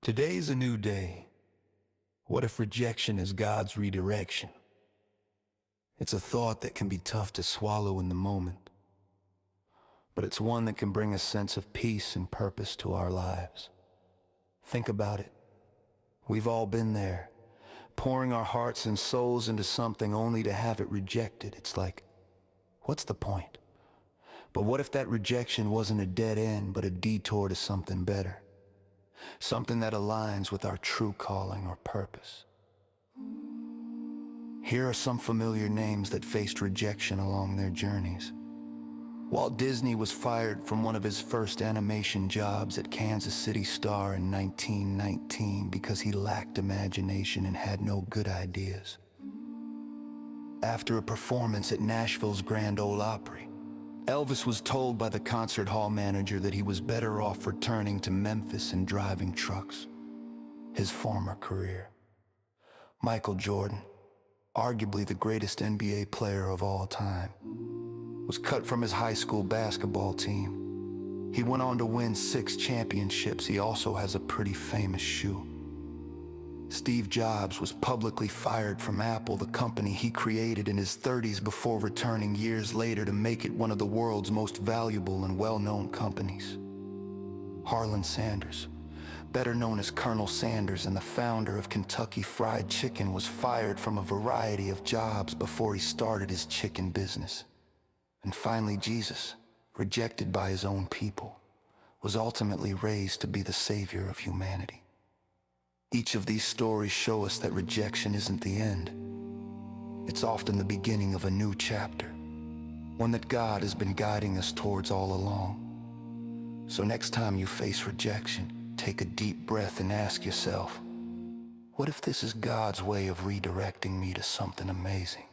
Today's a new day. What if rejection is God's redirection? It's a thought that can be tough to swallow in the moment, but it's one that can bring a sense of peace and purpose to our lives. Think about it. We've all been there, pouring our hearts and souls into something only to have it rejected. It's like, what's the point? But what if that rejection wasn't a dead end, but a detour to something better? Something that aligns with our true calling or purpose. Here are some familiar names that faced rejection along their journeys. Walt Disney was fired from one of his first animation jobs at Kansas City Star in 1919 because he lacked imagination and had no good ideas. After a performance at Nashville's Grand Ole Opry, Elvis was told by the concert hall manager that he was better off returning to Memphis and driving trucks, his former career. Michael Jordan, arguably the greatest NBA player of all time, was cut from his high school basketball team. He went on to win 6 championships. He also has a pretty famous shoe. Steve Jobs was publicly fired from Apple, the company he created in his 30s, before returning years later to make it one of the world's most valuable and well-known companies. Harlan Sanders, better known as Colonel Sanders and the founder of Kentucky Fried Chicken, was fired from a variety of jobs before he started his chicken business. And finally, Jesus, rejected by his own people, was ultimately raised to be the savior of humanity. Each of these stories show us that rejection isn't the end. It's often the beginning of a new chapter, one that God has been guiding us towards all along. So next time you face rejection, take a deep breath and ask yourself, what if this is God's way of redirecting me to something amazing?